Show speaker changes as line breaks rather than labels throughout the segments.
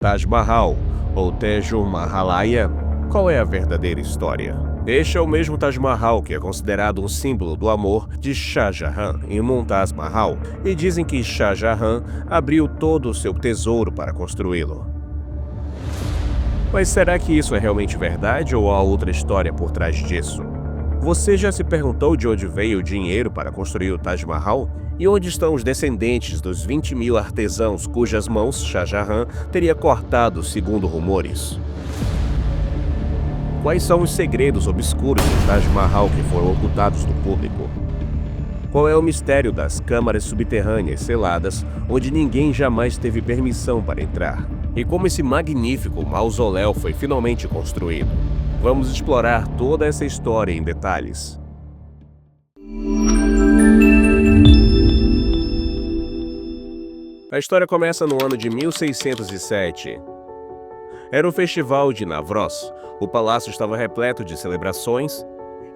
Taj Mahal, ou Tejo Mahalaya, qual é a verdadeira história? Este é o mesmo Taj Mahal que é considerado um símbolo do amor de Shah Jahan e Mumtaz Mahal, e dizem que Shah Jahan abriu todo o seu tesouro para construí-lo. Mas será que isso é realmente verdade ou há outra história por trás disso? Você já se perguntou de onde veio o dinheiro para construir o Taj Mahal? E onde estão os descendentes dos 20.000 artesãos cujas mãos Shah Jahan teria cortado, segundo rumores? Quais são os segredos obscuros do Taj Mahal que foram ocultados do público? Qual é o mistério das câmaras subterrâneas seladas, onde ninguém jamais teve permissão para entrar? E como esse magnífico mausoléu foi finalmente construído? Vamos explorar toda essa história em detalhes. A história começa no ano de 1607. Era o festival de Navroz. O palácio estava repleto de celebrações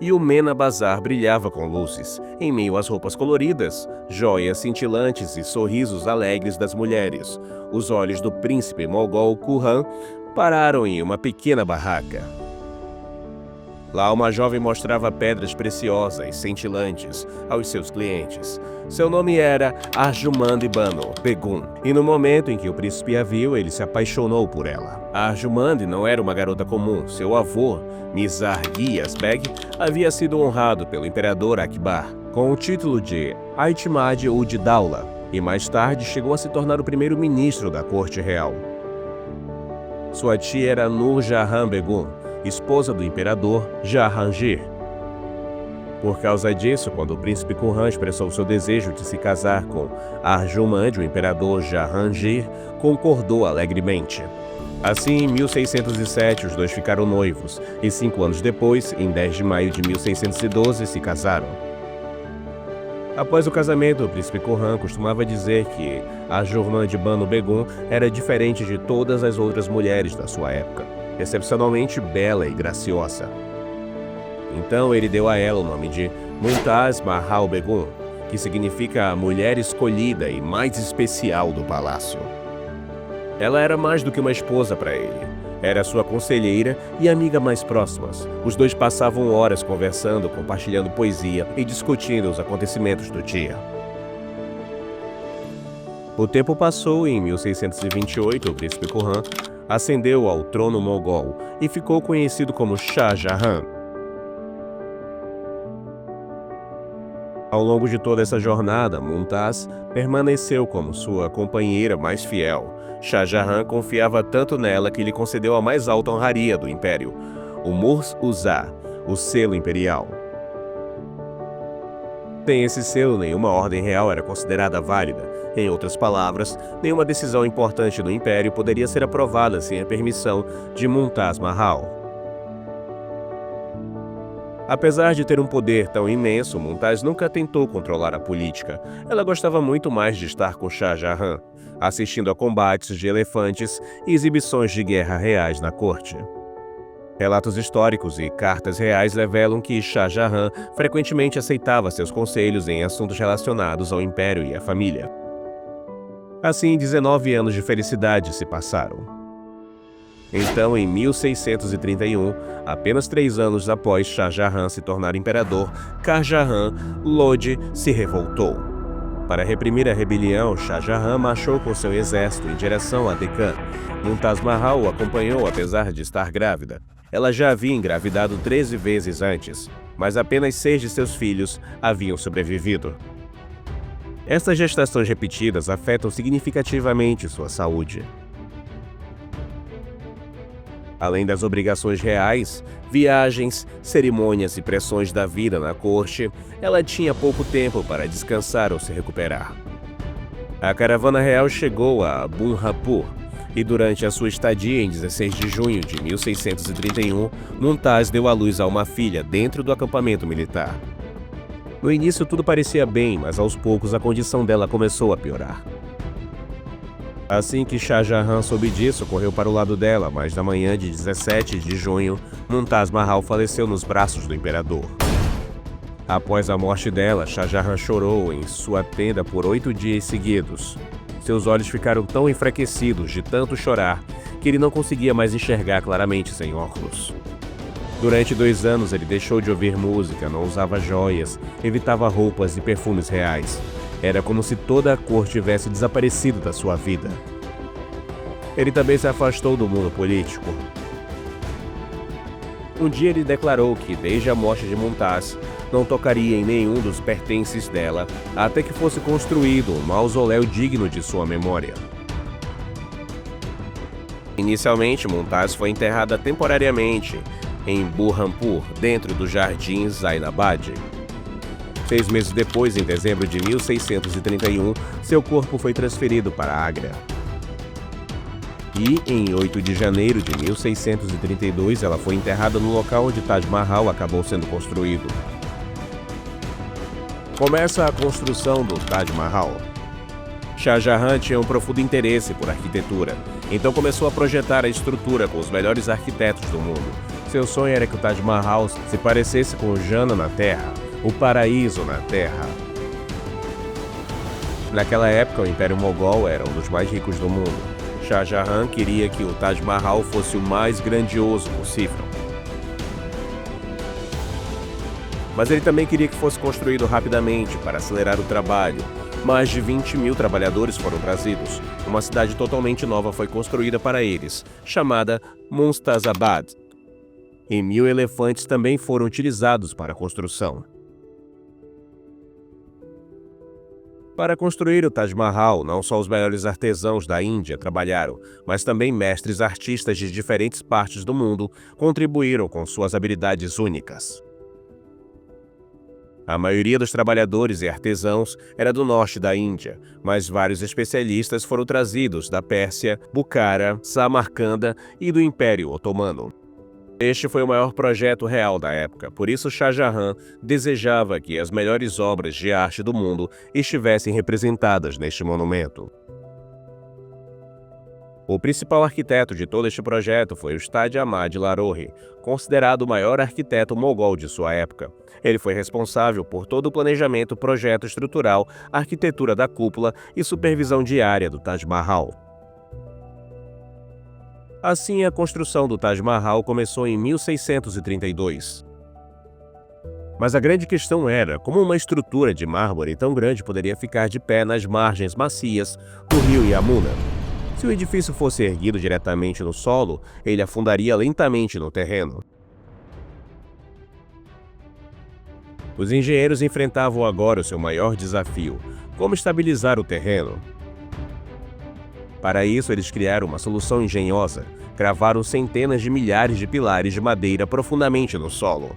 e o Mena Bazar brilhava com luzes, em meio às roupas coloridas, joias cintilantes e sorrisos alegres das mulheres. Os olhos do príncipe mogol Khurram pararam em uma pequena barraca. Lá, uma jovem mostrava pedras preciosas, cintilantes, aos seus clientes. Seu nome era Arjumand Banu Begum, e no momento em que o príncipe a viu, ele se apaixonou por ela. Arjumand não era uma garota comum. Seu avô, Nizar Ghiyas Beg, havia sido honrado pelo imperador Akbar com o título de Aitimad-ud-Daula, e mais tarde chegou a se tornar o primeiro-ministro da corte real. Sua tia era Nur Jahan Begum, esposa do imperador Jahangir. Por causa disso, quando o príncipe Khurram expressou seu desejo de se casar com Arjumand, o imperador Jahangir concordou alegremente. Assim, em 1607, os dois ficaram noivos, e 5 anos depois, em 10 de maio de 1612, se casaram. Após o casamento, o príncipe Khurram costumava dizer que Arjumand Banu Begum era diferente de todas as outras mulheres da sua época, excepcionalmente bela e graciosa. Então ele deu a ela o nome de Mumtaz Mahal Begum, que significa a mulher escolhida e mais especial do palácio. Ela era mais do que uma esposa para ele. Era sua conselheira e amiga mais próximas. Os dois passavam horas conversando, compartilhando poesia e discutindo os acontecimentos do dia. O tempo passou e em 1628 o príncipe Khurram ascendeu ao trono mogol e ficou conhecido como Shah Jahan. Ao longo de toda essa jornada, Mumtaz permaneceu como sua companheira mais fiel. Shah Jahan confiava tanto nela que lhe concedeu a mais alta honraria do império, o Murs-Uzza, o selo imperial. Sem esse selo, nenhuma ordem real era considerada válida. Em outras palavras, nenhuma decisão importante do império poderia ser aprovada sem a permissão de Mumtaz Mahal. Apesar de ter um poder tão imenso, Mumtaz nunca tentou controlar a política. Ela gostava muito mais de estar com Shah Jahan, assistindo a combates de elefantes e exibições de guerra reais na corte. Relatos históricos e cartas reais revelam que Shah Jahan frequentemente aceitava seus conselhos em assuntos relacionados ao império e à família. Assim, 19 anos de felicidade se passaram. Então, em 1631, apenas 3 anos após Shah Jahan se tornar imperador, Shah Jahan Lodi se revoltou. Para reprimir a rebelião, Shah Jahan marchou com seu exército em direção a Deccan. Mumtaz Mahal o acompanhou apesar de estar grávida. Ela já havia engravidado 13 vezes antes, mas apenas 6 de seus filhos haviam sobrevivido. Essas gestações repetidas afetam significativamente sua saúde. Além das obrigações reais, viagens, cerimônias e pressões da vida na corte, ela tinha pouco tempo para descansar ou se recuperar. A caravana real chegou a Burhanpur, e durante a sua estadia em 16 de junho de 1631, Mumtaz deu à luz a uma filha dentro do acampamento militar. No início tudo parecia bem, mas aos poucos a condição dela começou a piorar. Assim que Shah Jahan soube disso, correu para o lado dela, mas na manhã de 17 de junho, Mumtaz Mahal faleceu nos braços do imperador. Após a morte dela, Shah Jahan chorou em sua tenda por 8 dias seguidos. Seus olhos ficaram tão enfraquecidos de tanto chorar que ele não conseguia mais enxergar claramente sem óculos. Durante 2 anos ele deixou de ouvir música, não usava joias, evitava roupas e perfumes reais. Era como se toda a cor tivesse desaparecido da sua vida. Ele também se afastou do mundo político. Um dia ele declarou que, desde a morte de Mumtaz, não tocaria em nenhum dos pertences dela até que fosse construído um mausoléu digno de sua memória. Inicialmente, Mumtaz foi enterrada temporariamente em Burhanpur, dentro do Jardim Zainabad. 6 meses depois, em dezembro de 1631, seu corpo foi transferido para Agra. E, em 8 de janeiro de 1632, ela foi enterrada no local onde Taj Mahal acabou sendo construído. Começa a construção do Taj Mahal. Shah Jahan tinha um profundo interesse por arquitetura, então começou a projetar a estrutura com os melhores arquitetos do mundo. Seu sonho era que o Taj Mahal se parecesse com o Jannah na Terra, o paraíso na Terra. Naquela época, o Império Mogol era um dos mais ricos do mundo. Shah Jahan queria que o Taj Mahal fosse o mais grandioso possível. Mas ele também queria que fosse construído rapidamente para acelerar o trabalho. Mais de 20.000 trabalhadores foram trazidos. Uma cidade totalmente nova foi construída para eles, chamada Mustazabad. E 1.000 elefantes também foram utilizados para a construção. Para construir o Taj Mahal, não só os melhores artesãos da Índia trabalharam, mas também mestres artistas de diferentes partes do mundo contribuíram com suas habilidades únicas. A maioria dos trabalhadores e artesãos era do norte da Índia, mas vários especialistas foram trazidos da Pérsia, Bukhara, Samarcanda e do Império Otomano. Este foi o maior projeto real da época, por isso Shah Jahan desejava que as melhores obras de arte do mundo estivessem representadas neste monumento. O principal arquiteto de todo este projeto foi Ustad Ahmad Lahori, considerado o maior arquiteto mogol de sua época. Ele foi responsável por todo o planejamento, projeto estrutural, arquitetura da cúpula e supervisão diária do Taj Mahal. Assim, a construção do Taj Mahal começou em 1632. Mas a grande questão era como uma estrutura de mármore tão grande poderia ficar de pé nas margens macias do rio Yamuna. Se o edifício fosse erguido diretamente no solo, ele afundaria lentamente no terreno. Os engenheiros enfrentavam agora o seu maior desafio: como estabilizar o terreno. Para isso, eles criaram uma solução engenhosa. Cravaram centenas de milhares de pilares de madeira profundamente no solo.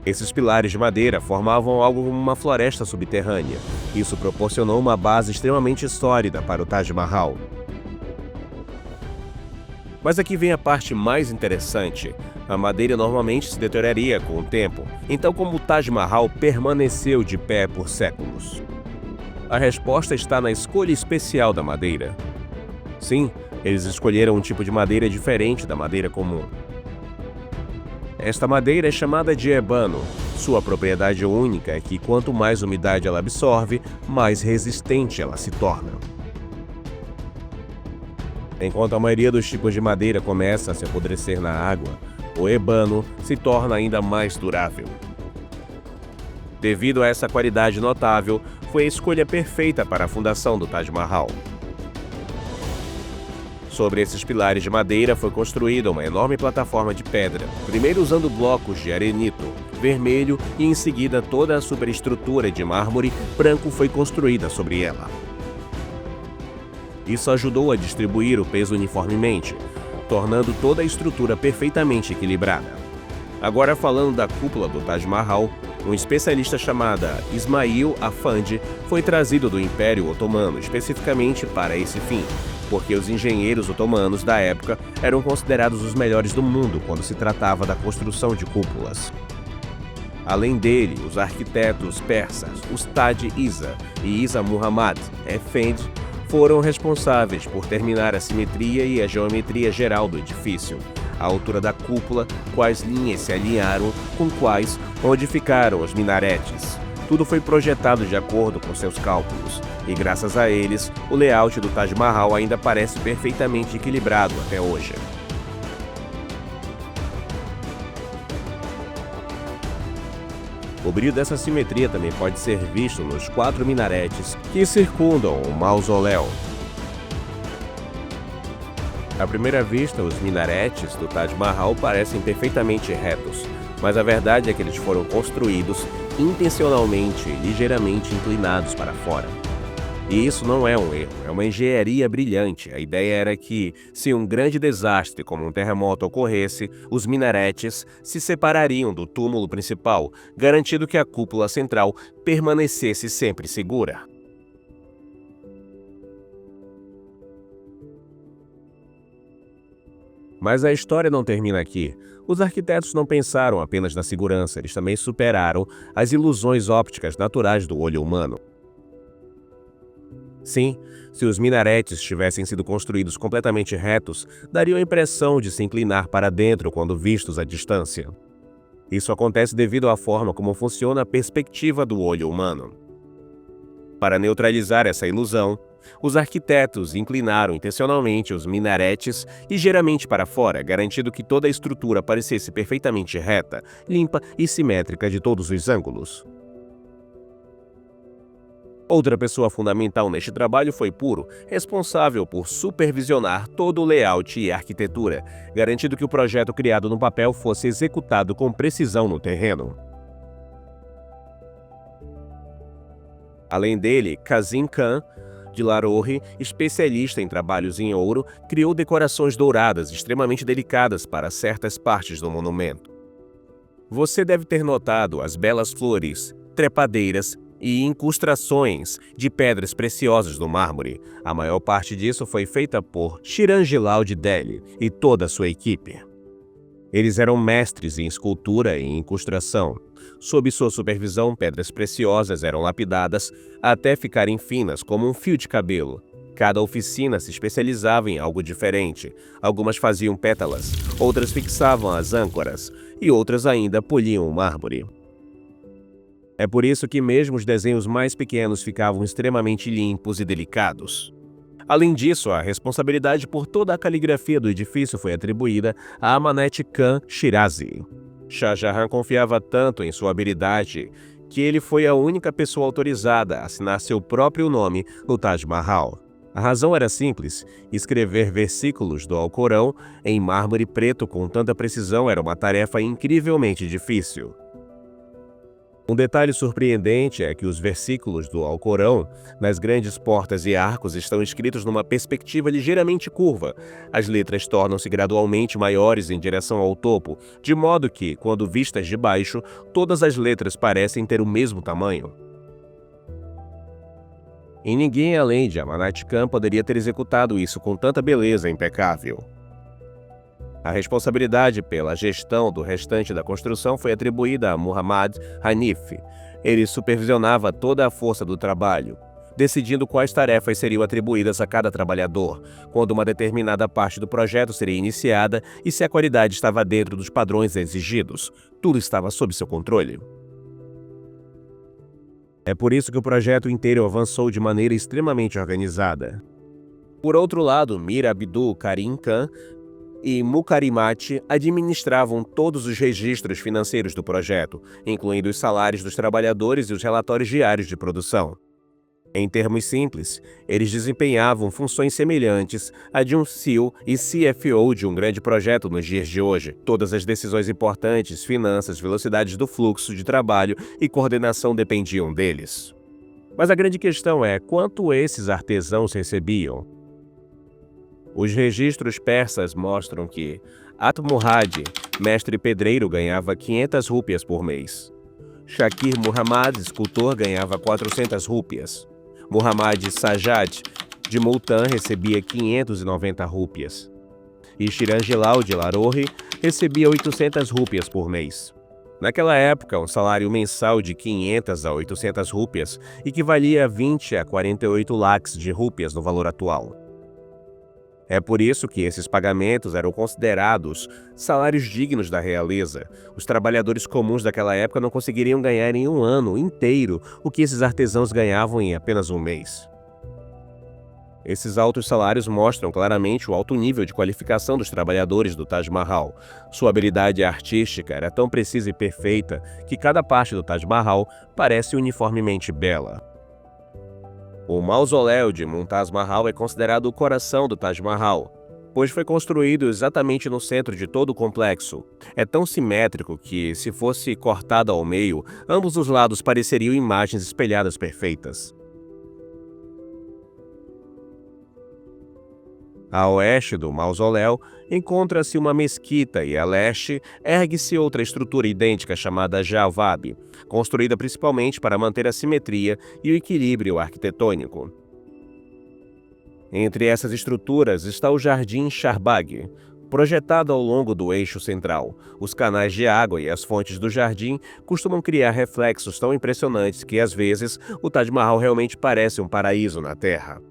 Esses pilares de madeira formavam algo como uma floresta subterrânea. Isso proporcionou uma base extremamente sólida para o Taj Mahal. Mas aqui vem a parte mais interessante. A madeira normalmente se deterioraria com o tempo. Então, como o Taj Mahal permaneceu de pé por séculos? A resposta está na escolha especial da madeira. Sim, eles escolheram um tipo de madeira diferente da madeira comum. Esta madeira é chamada de ébano. Sua propriedade única é que quanto mais umidade ela absorve, mais resistente ela se torna. Enquanto a maioria dos tipos de madeira começa a se apodrecer na água, o ébano se torna ainda mais durável. Devido a essa qualidade notável, foi a escolha perfeita para a fundação do Taj Mahal. Sobre esses pilares de madeira foi construída uma enorme plataforma de pedra, primeiro usando blocos de arenito vermelho e em seguida toda a superestrutura de mármore branco foi construída sobre ela. Isso ajudou a distribuir o peso uniformemente, tornando toda a estrutura perfeitamente equilibrada. Agora falando da cúpula do Taj Mahal, um especialista chamado Ismail Afandi foi trazido do Império Otomano especificamente para esse fim, porque os engenheiros otomanos da época eram considerados os melhores do mundo quando se tratava da construção de cúpulas. Além dele, os arquitetos persas Ustad Isa e Isa Muhammad Efendi foram responsáveis por terminar a simetria e a geometria geral do edifício, a altura da cúpula, quais linhas se alinharam com quais, onde ficaram os minaretes. Tudo foi projetado de acordo com seus cálculos. E graças a eles, o layout do Taj Mahal ainda parece perfeitamente equilibrado até hoje. O brilho dessa simetria também pode ser visto nos 4 minaretes que circundam o mausoléu. À primeira vista, os minaretes do Taj Mahal parecem perfeitamente retos, mas a verdade é que eles foram construídos intencionalmente e ligeiramente inclinados para fora. E isso não é um erro, é uma engenharia brilhante. A ideia era que, se um grande desastre como um terremoto ocorresse, os minaretes se separariam do túmulo principal, garantindo que a cúpula central permanecesse sempre segura. Mas a história não termina aqui. Os arquitetos não pensaram apenas na segurança, eles também superaram as ilusões ópticas naturais do olho humano. Sim, se os minaretes tivessem sido construídos completamente retos, dariam a impressão de se inclinar para dentro quando vistos à distância. Isso acontece devido à forma como funciona a perspectiva do olho humano. Para neutralizar essa ilusão, os arquitetos inclinaram intencionalmente os minaretes ligeiramente para fora, garantindo que toda a estrutura parecesse perfeitamente reta, limpa e simétrica de todos os ângulos. Outra pessoa fundamental neste trabalho foi Puro, responsável por supervisionar todo o layout e arquitetura, garantindo que o projeto criado no papel fosse executado com precisão no terreno. Além dele, Kazim Khan, de Lahore, especialista em trabalhos em ouro, criou decorações douradas extremamente delicadas para certas partes do monumento. Você deve ter notado as belas flores, trepadeiras e incrustações de pedras preciosas no mármore. A maior parte disso foi feita por Chirangi Lal de Delhi e toda a sua equipe. Eles eram mestres em escultura e incrustação. Sob sua supervisão, pedras preciosas eram lapidadas até ficarem finas como um fio de cabelo. Cada oficina se especializava em algo diferente. Algumas faziam pétalas, outras fixavam as âncoras e outras ainda poliam o mármore. É por isso que mesmo os desenhos mais pequenos ficavam extremamente limpos e delicados. Além disso, a responsabilidade por toda a caligrafia do edifício foi atribuída a Amanat Khan Shirazi. Shah Jahan confiava tanto em sua habilidade que ele foi a única pessoa autorizada a assinar seu próprio nome no Taj Mahal. A razão era simples: escrever versículos do Alcorão em mármore preto com tanta precisão era uma tarefa incrivelmente difícil. Um detalhe surpreendente é que os versículos do Alcorão, nas grandes portas e arcos, estão escritos numa perspectiva ligeiramente curva. As letras tornam-se gradualmente maiores em direção ao topo, de modo que, quando vistas de baixo, todas as letras parecem ter o mesmo tamanho. E ninguém além de Amanat Khan poderia ter executado isso com tanta beleza impecável. A responsabilidade pela gestão do restante da construção foi atribuída a Muhammad Hanif. Ele supervisionava toda a força do trabalho, decidindo quais tarefas seriam atribuídas a cada trabalhador, quando uma determinada parte do projeto seria iniciada e se a qualidade estava dentro dos padrões exigidos. Tudo estava sob seu controle. É por isso que o projeto inteiro avançou de maneira extremamente organizada. Por outro lado, Mir Abdul Karim Khan e Mukarimat administravam todos os registros financeiros do projeto, incluindo os salários dos trabalhadores e os relatórios diários de produção. Em termos simples, eles desempenhavam funções semelhantes à de um CEO e CFO de um grande projeto nos dias de hoje. Todas as decisões importantes, finanças, velocidades do fluxo de trabalho e coordenação dependiam deles. Mas a grande questão é quanto esses artesãos recebiam. Os registros persas mostram que At-Murad, mestre pedreiro, ganhava 500 rúpias por mês. Shakir Muhammad, escultor, ganhava 400 rúpias. Muhammad Sajjad, de Multan, recebia 590 rúpias. E Chirangi Lal, de Lahore, recebia 800 rúpias por mês. Naquela época, um salário mensal de 500 a 800 rúpias equivalia a 20 a 48 lakhs de rúpias no valor atual. É por isso que esses pagamentos eram considerados salários dignos da realeza. Os trabalhadores comuns daquela época não conseguiriam ganhar em um ano inteiro o que esses artesãos ganhavam em apenas um mês. Esses altos salários mostram claramente o alto nível de qualificação dos trabalhadores do Taj Mahal. Sua habilidade artística era tão precisa e perfeita que cada parte do Taj Mahal parece uniformemente bela. O mausoléu de Mumtaz Mahal é considerado o coração do Taj Mahal, pois foi construído exatamente no centro de todo o complexo. É tão simétrico que, se fosse cortado ao meio, ambos os lados pareceriam imagens espelhadas perfeitas. A oeste do mausoléu encontra-se uma mesquita e a leste ergue-se outra estrutura idêntica chamada Jawab, construída principalmente para manter a simetria e o equilíbrio arquitetônico. Entre essas estruturas está o Jardim Chahbag, projetado ao longo do eixo central. Os canais de água e as fontes do jardim costumam criar reflexos tão impressionantes que, às vezes, o Taj Mahal realmente parece um paraíso na Terra.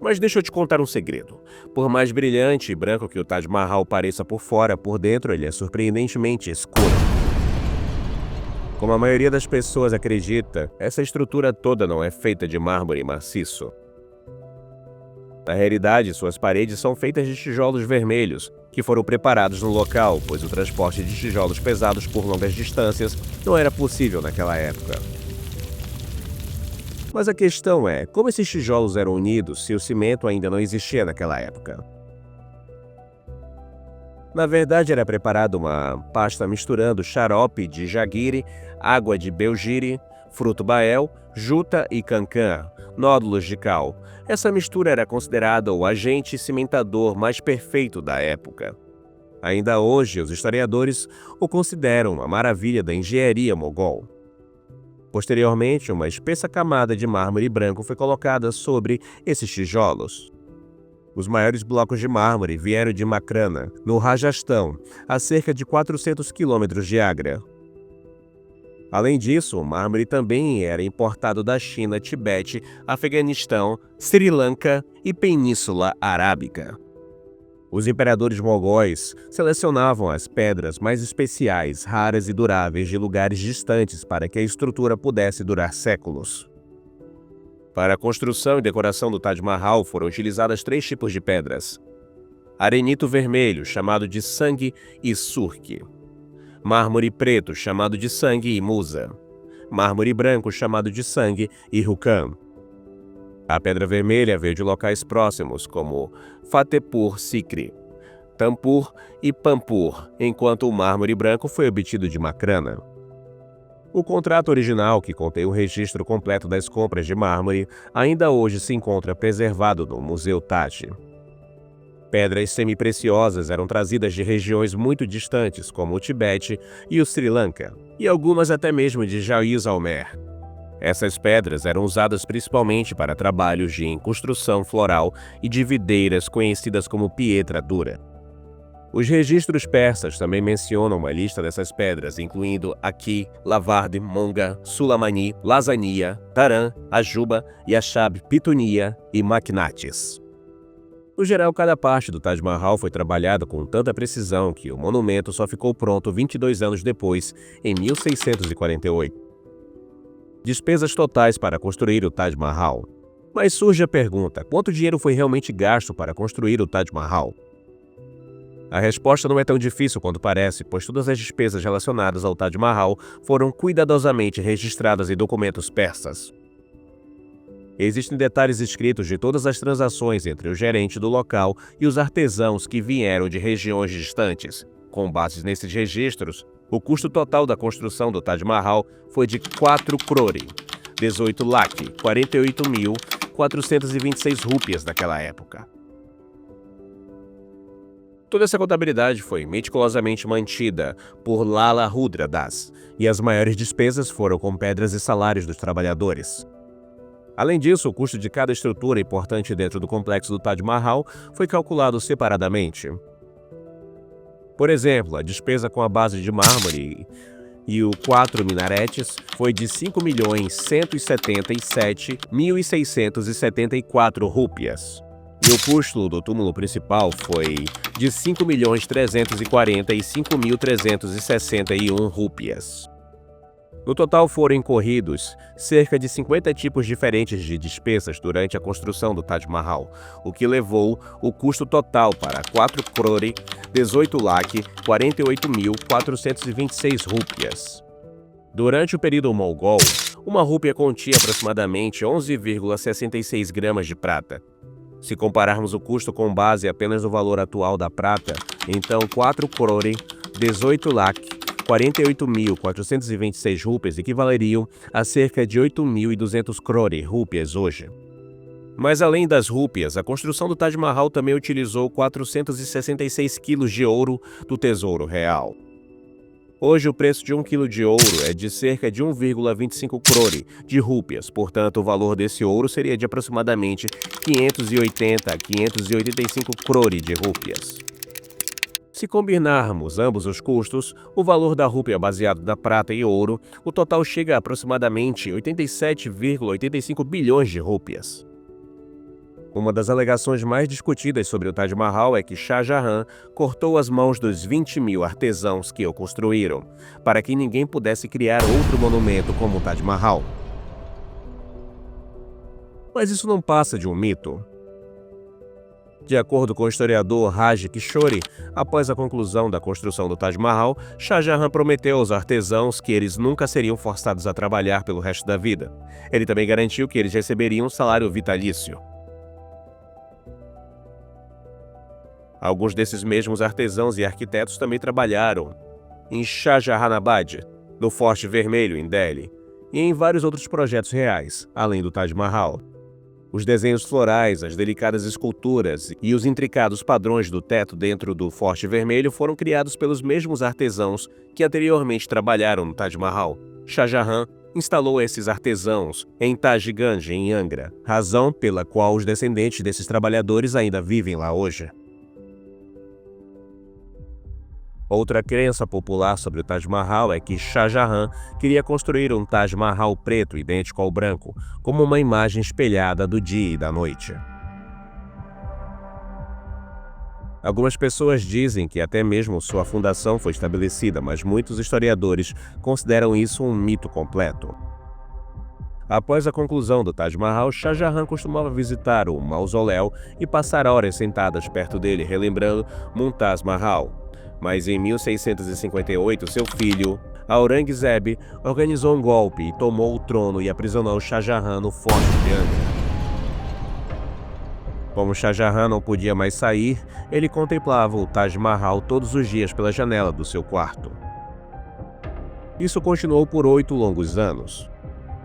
Mas deixa eu te contar um segredo. Por mais brilhante e branco que o Taj Mahal pareça por fora, por dentro ele é surpreendentemente escuro. Como a maioria das pessoas acredita, essa estrutura toda não é feita de mármore maciço. Na realidade, suas paredes são feitas de tijolos vermelhos, que foram preparados no local, pois o transporte de tijolos pesados por longas distâncias não era possível naquela época. Mas a questão é, como esses tijolos eram unidos se o cimento ainda não existia naquela época? Na verdade, era preparada uma pasta misturando xarope de jagiri, água de belgiri, fruto bael, juta e cancã, nódulos de cal. Essa mistura era considerada o agente cimentador mais perfeito da época. Ainda hoje, os historiadores o consideram uma maravilha da engenharia mogol. Posteriormente, uma espessa camada de mármore branco foi colocada sobre esses tijolos. Os maiores blocos de mármore vieram de Makrana, no Rajastão, a cerca de 400 quilômetros de Agra. Além disso, o mármore também era importado da China, Tibete, Afeganistão, Sri Lanka e Península Arábica. Os imperadores mogóis selecionavam as pedras mais especiais, raras e duráveis de lugares distantes para que a estrutura pudesse durar séculos. Para a construção e decoração do Taj Mahal foram utilizadas 3 tipos de pedras: arenito vermelho, chamado de sangue e surque; mármore preto, chamado de sangue e musa; mármore branco, chamado de sangue e rukam. A pedra vermelha veio de locais próximos, como Fatehpur Sikri, Tampur e Pampur, enquanto o mármore branco foi obtido de Makrana. O contrato original, que contém o registro completo das compras de mármore, ainda hoje se encontra preservado no Museu Taj. Pedras semi-preciosas eram trazidas de regiões muito distantes, como o Tibete e o Sri Lanka, e algumas até mesmo de Jaisalmer. Essas pedras eram usadas principalmente para trabalhos de construção floral e de videiras conhecidas como pietra dura. Os registros persas também mencionam uma lista dessas pedras, incluindo Aki, Lavard, Monga, Sulamani, Lasania, Taran, Ajuba, Yashab, Pitunia e Maknates. No geral, cada parte do Taj Mahal foi trabalhada com tanta precisão que o monumento só ficou pronto 22 anos depois, em 1648. Despesas totais para construir o Taj Mahal. Mas surge a pergunta: quanto dinheiro foi realmente gasto para construir o Taj Mahal? A resposta não é tão difícil quanto parece, pois todas as despesas relacionadas ao Taj Mahal foram cuidadosamente registradas em documentos persas. Existem detalhes escritos de todas as transações entre o gerente do local e os artesãos que vieram de regiões distantes. Com base nesses registros, o custo total da construção do Taj Mahal foi de 4 crore, 18 lakh, 48.426 rúpias naquela época. Toda essa contabilidade foi meticulosamente mantida por Lala Rudra Das, e as maiores despesas foram com pedras e salários dos trabalhadores. Além disso, o custo de cada estrutura importante dentro do complexo do Taj Mahal foi calculado separadamente. Por exemplo, a despesa com a base de mármore e os 4 minaretes foi de 5.177.674 rúpias. E o custo do túmulo principal foi de 5.345.361 rúpias. No total foram incorridos cerca de 50 tipos diferentes de despesas durante a construção do Taj Mahal, o que levou o custo total para 4 crore, 18 lakh, 48.426 rúpias. Durante o período mogol, uma rúpia continha aproximadamente 11,66 gramas de prata. Se compararmos o custo com base apenas no valor atual da prata, então 4 crore, 18 lakh, 48.426 rúpias equivaleriam a cerca de 8.200 crore rúpias hoje. Mas além das rúpias, a construção do Taj Mahal também utilizou 466 quilos de ouro do Tesouro Real. Hoje o preço de 1 quilo de ouro é de cerca de 1,25 crore de rúpias, portanto o valor desse ouro seria de aproximadamente 580 a 585 crore de rúpias. Se combinarmos ambos os custos, o valor da rúpia baseado na prata e ouro, o total chega a aproximadamente 87,85 bilhões de rúpias. Uma das alegações mais discutidas sobre o Taj Mahal é que Shah Jahan cortou as mãos dos 20 mil artesãos que o construíram, para que ninguém pudesse criar outro monumento como o Taj Mahal. Mas isso não passa de um mito. De acordo com o historiador Raj Kishore, após a conclusão da construção do Taj Mahal, Shah Jahan prometeu aos artesãos que eles nunca seriam forçados a trabalhar pelo resto da vida. Ele também garantiu que eles receberiam um salário vitalício. Alguns desses mesmos artesãos e arquitetos também trabalharam em Shah Jahanabad, no Forte Vermelho em Delhi, e em vários outros projetos reais, além do Taj Mahal. Os desenhos florais, as delicadas esculturas e os intricados padrões do teto dentro do Forte Vermelho foram criados pelos mesmos artesãos que anteriormente trabalharam no Taj Mahal. Shah Jahan instalou esses artesãos em Tajganj, em Angra, razão pela qual os descendentes desses trabalhadores ainda vivem lá hoje. Outra crença popular sobre o Taj Mahal é que Shah Jahan queria construir um Taj Mahal preto idêntico ao branco, como uma imagem espelhada do dia e da noite. Algumas pessoas dizem que até mesmo sua fundação foi estabelecida, mas muitos historiadores consideram isso um mito completo. Após a conclusão do Taj Mahal, Shah Jahan costumava visitar o mausoléu e passar horas sentadas perto dele, relembrando Mumtaz Mahal. Mas em 1658, seu filho, Aurangzeb, organizou um golpe e tomou o trono e aprisionou Shah Jahan no Forte de Angra. Como Shah Jahan não podia mais sair, ele contemplava o Taj Mahal todos os dias pela janela do seu quarto. Isso continuou por 8 longos anos.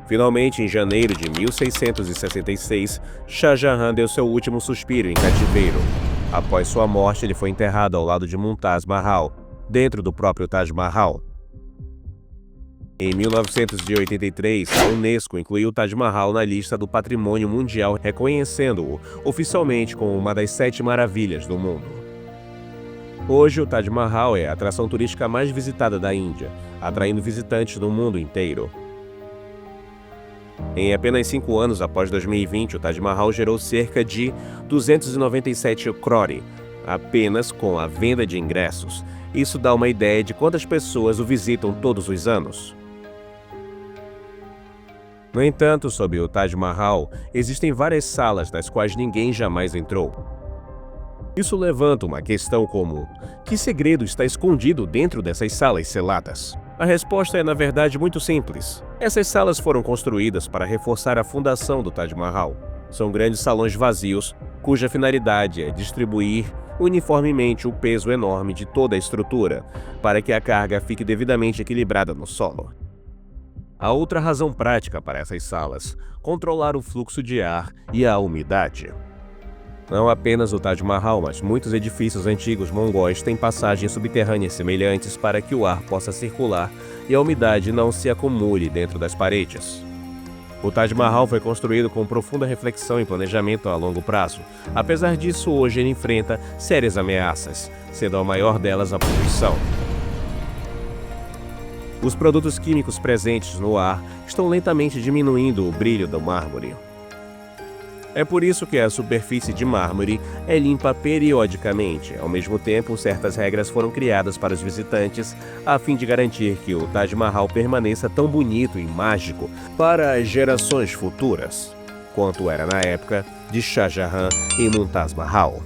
Finalmente, em janeiro de 1666, Shah Jahan deu seu último suspiro em cativeiro. Após sua morte, ele foi enterrado ao lado de Mumtaz Mahal, dentro do próprio Taj Mahal. Em 1983, a Unesco incluiu o Taj Mahal na lista do Patrimônio Mundial, reconhecendo-o oficialmente como uma das 7 maravilhas do mundo. Hoje, o Taj Mahal é a atração turística mais visitada da Índia, atraindo visitantes do mundo inteiro. Em apenas 5 anos após 2020, o Taj Mahal gerou cerca de 297 crore, apenas com a venda de ingressos. Isso dá uma ideia de quantas pessoas o visitam todos os anos. No entanto, sob o Taj Mahal, existem várias salas das quais ninguém jamais entrou. Isso levanta uma questão como: que segredo está escondido dentro dessas salas seladas? A resposta é, na verdade, muito simples. Essas salas foram construídas para reforçar a fundação do Taj Mahal. São grandes salões vazios, cuja finalidade é distribuir uniformemente o peso enorme de toda a estrutura, para que a carga fique devidamente equilibrada no solo. A outra razão prática para essas salas: controlar o fluxo de ar e a umidade. Não apenas o Taj Mahal, mas muitos edifícios antigos mongóis têm passagens subterrâneas semelhantes para que o ar possa circular e a umidade não se acumule dentro das paredes. O Taj Mahal foi construído com profunda reflexão e planejamento a longo prazo. Apesar disso, hoje ele enfrenta sérias ameaças, sendo a maior delas a poluição. Os produtos químicos presentes no ar estão lentamente diminuindo o brilho do mármore. É por isso que a superfície de mármore é limpa periodicamente. Ao mesmo tempo, certas regras foram criadas para os visitantes a fim de garantir que o Taj Mahal permaneça tão bonito e mágico para as gerações futuras, quanto era na época de Shah Jahan e Mumtaz Mahal.